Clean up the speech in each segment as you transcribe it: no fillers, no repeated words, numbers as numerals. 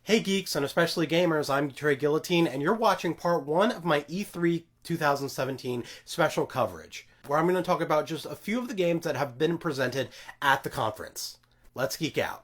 Hey geeks, and especially gamers, I'm Trey Guillotine, and you're watching part 1 of my E3 2017 special coverage, where I'm going to talk about just a few of the games that have been presented at the conference. Let's geek out.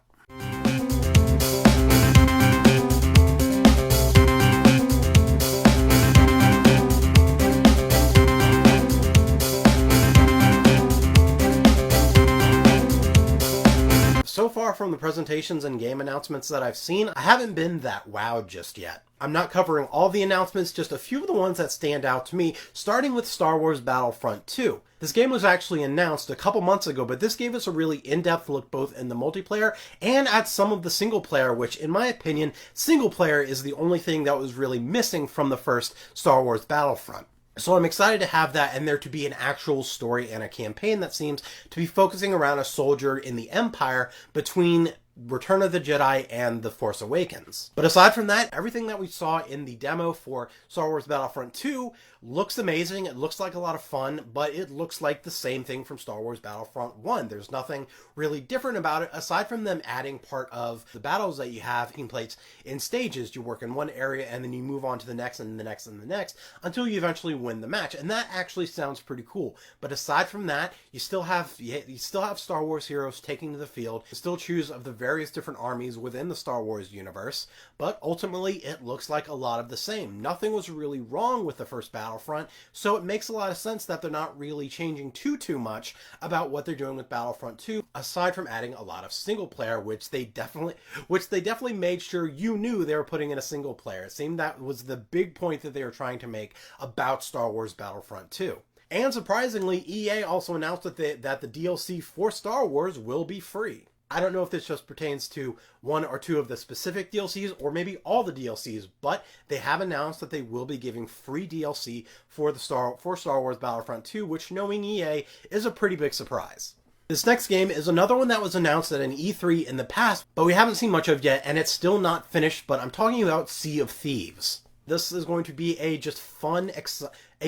So far from the presentations and game announcements that I've seen, I haven't been that wowed just yet. I'm not covering all the announcements, just a few of the ones that stand out to me, starting with Star Wars Battlefront 2. This game was actually announced a couple months ago, but this gave us a really in-depth look both in the multiplayer and at some of the single player, which in my opinion, single player is the only thing that was really missing from the first Star Wars Battlefront. So I'm excited to have that and there to be an actual story and a campaign that seems to be focusing around a soldier in the Empire between Return of the Jedi and The Force Awakens. But aside from that, everything that we saw in the demo for Star Wars Battlefront 2 looks amazing. It looks like a lot of fun, but it looks like the same thing from Star Wars Battlefront 1. There's nothing really different about it, aside from them adding part of the battles that you have taking place in stages. You work in one area and then you move on to the next and the next and the next until you eventually win the match. And that actually sounds pretty cool. But aside from that, you still have Star Wars heroes taking to the field. You still choose of the various different armies within the Star Wars universe, but ultimately it looks like a lot of the same. Nothing was really wrong with the first Battlefront, so it makes a lot of sense that they're not really changing too much about what they're doing with Battlefront 2, aside from adding a lot of single player, which they definitely made sure you knew they were putting in a single player. It seemed that was the big point that they were trying to make about Star Wars Battlefront 2. And surprisingly, EA also announced that the DLC for Star Wars will be free. I don't know if this just pertains to one or two of the specific DLCs or maybe all the DLCs, but they have announced that they will be giving free DLC for Star Wars Battlefront 2, which, knowing EA, is a pretty big surprise. This next game is another one that was announced at an E3 in the past, but we haven't seen much of yet, and it's still not finished, but I'm talking about Sea of Thieves. This is going to be a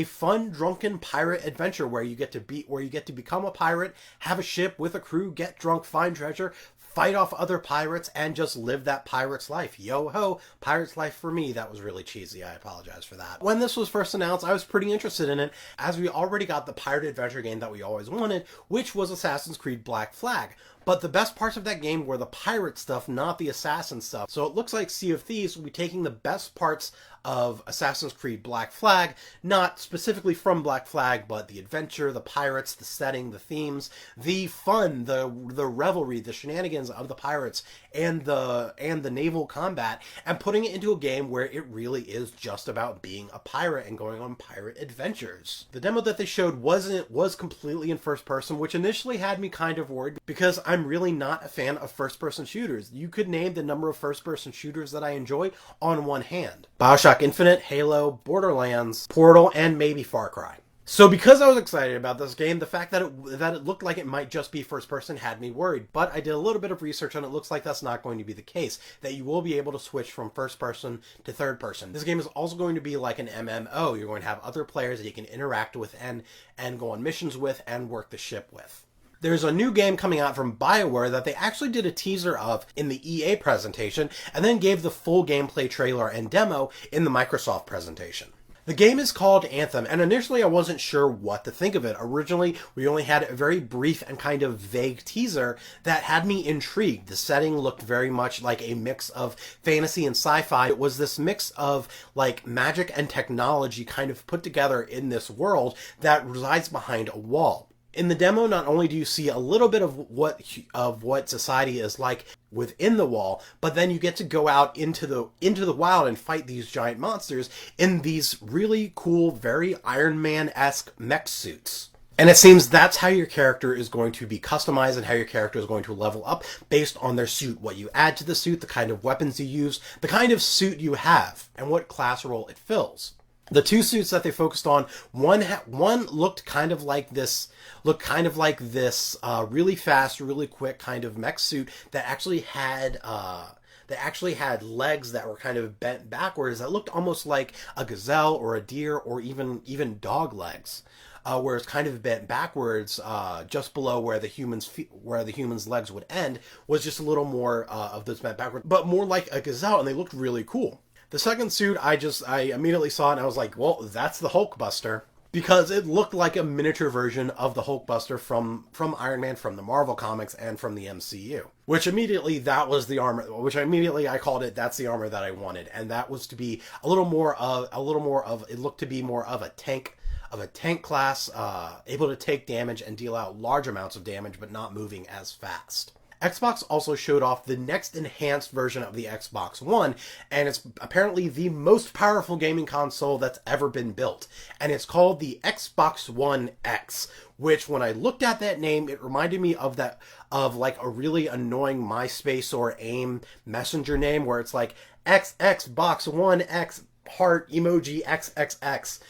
fun drunken pirate adventure where you get to become a pirate, have a ship with a crew, get drunk, find treasure, fight off other pirates, and just live that pirate's life. Yo ho, pirate's life for me. That was really cheesy. I apologize for that. When this was first announced, I was pretty interested in it, as we already got the pirate adventure game that we always wanted, which was Assassin's Creed Black Flag. But the best parts of that game were the pirate stuff, not the assassin stuff. So it looks like Sea of Thieves will be taking the best parts of Assassin's Creed Black Flag, not specifically from Black Flag, but the adventure, the pirates, the setting, the themes, the fun, the revelry, the shenanigans of the pirates, and the naval combat, and putting it into a game where it really is just about being a pirate and going on pirate adventures. The demo that they showed was completely in first person, which initially had me kind of worried because I'm really not a fan of first person shooters. You could name the number of first person shooters that I enjoy on one hand. BioShock Infinite, Halo, Borderlands, Portal, and maybe Far Cry. So because I was excited about this game, the fact that it looked like it might just be first person had me worried. But I did a little bit of research and it looks like that's not going to be the case, that you will be able to switch from first person to third person. This game is also going to be like an MMO. You're going to have other players that you can interact with and go on missions with and work the ship with. There's a new game coming out from BioWare that they actually did a teaser of in the EA presentation and then gave the full gameplay trailer and demo in the Microsoft presentation. The game is called Anthem, and initially I wasn't sure what to think of it. Originally, we only had a very brief and kind of vague teaser that had me intrigued. The setting looked very much like a mix of fantasy and sci-fi. It was this mix of like magic and technology kind of put together in this world that resides behind a wall. In the demo, not only do you see a little bit of what society is like within the wall, but then you get to go out into the wild and fight these giant monsters in these really cool, very Iron Man-esque mech suits. And it seems that's how your character is going to be customized and how your character is going to level up based on their suit. What you add to the suit, the kind of weapons you use, the kind of suit you have, and what class role it fills. The two suits that they focused on, one looked kind of like this really fast, really quick kind of mech suit that actually had legs that were kind of bent backwards that looked almost like a gazelle or a deer or even dog legs. where it's kind of bent backwards, just below where the human's legs would end, was just a little more of this bent backwards, but more like a gazelle, and they looked really cool. The second suit, I immediately saw it and I was like, well, that's the Hulkbuster. Because it looked like a miniature version of the Hulkbuster from Iron Man, from the Marvel Comics, and from the MCU. Which immediately, that was the armor, I called it, that's the armor that I wanted. And that was to be it looked to be more of a tank class, able to take damage and deal out large amounts of damage, but not moving as fast. Xbox also showed off the next enhanced version of the Xbox One, and it's apparently the most powerful gaming console that's ever been built. And it's called the Xbox One X, which when I looked at that name, it reminded me of like a really annoying MySpace or AIM messenger name where it's like Xbox One X heart emoji XXX.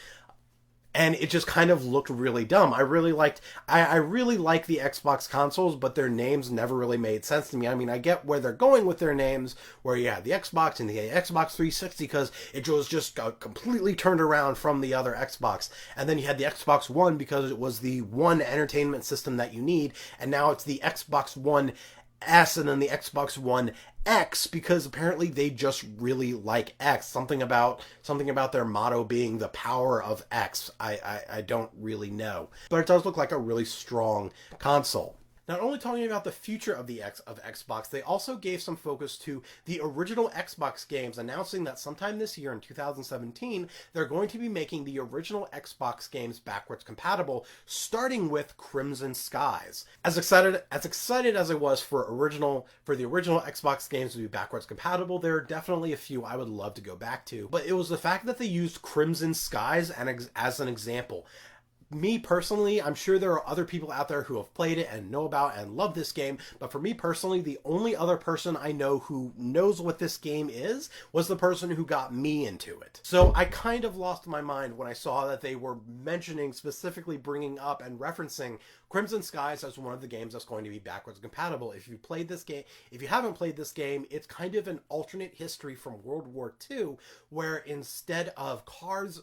And it just kind of looked really dumb. I really like the Xbox consoles, but their names never really made sense to me. I mean, I get where they're going with their names, where you have the Xbox and the Xbox 360, because it was just completely turned around from the other Xbox. And then you had the Xbox One because it was the one entertainment system that you need. And now it's the Xbox One S and then the Xbox One X, because apparently they just really like X. Something about their motto being the power of X. I don't really know. But it does look like a really strong console. Not only talking about the future of Xbox, they also gave some focus to the original Xbox games, announcing that sometime this year in 2017, they're going to be making the original Xbox games backwards compatible, starting with Crimson Skies. As excited as I was for the original Xbox games to be backwards compatible, there are definitely a few I would love to go back to. But it was the fact that they used Crimson Skies as an example. Me personally, I'm sure there are other people out there who have played it and know about and love this game, but for me personally, the only other person I know who knows what this game is was the person who got me into it. So I kind of lost my mind when I saw that they were specifically bringing up and referencing Crimson Skies as one of the games that's going to be backwards compatible. If you haven't played this game, it's kind of an alternate history from World War II, where instead of cars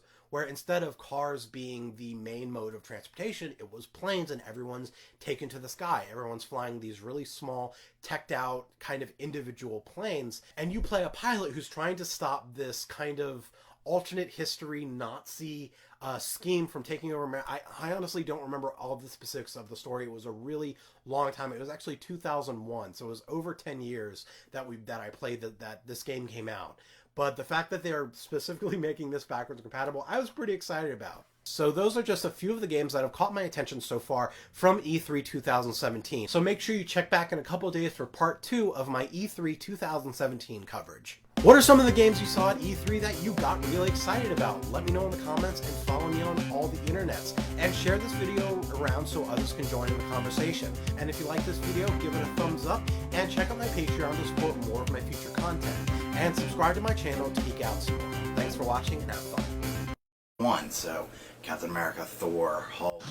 being the main mode of transportation, it was planes, and everyone's taken to the sky. Everyone's flying these really small, teched out kind of individual planes, and you play a pilot who's trying to stop this kind of alternate history Nazi scheme from taking over. I honestly don't remember all the specifics of the story. It was a really long time. It was actually 2001, so it was over 10 years that I played that this game came out. But the fact that they are specifically making this backwards compatible, I was pretty excited about. So those are just a few of the games that have caught my attention so far from E3 2017. So make sure you check back in a couple of days for part 2 of my E3 2017 coverage. What are some of the games you saw at E3 that you got really excited about? Let me know in the comments and follow me on all the internets. And share this video around so others can join in the conversation. And if you like this video, give it a thumbs up and check out my Patreon to support more of my future content. And subscribe to my channel to geek out some more. Thanks for watching and have fun. So Captain America, Thor, Hulk.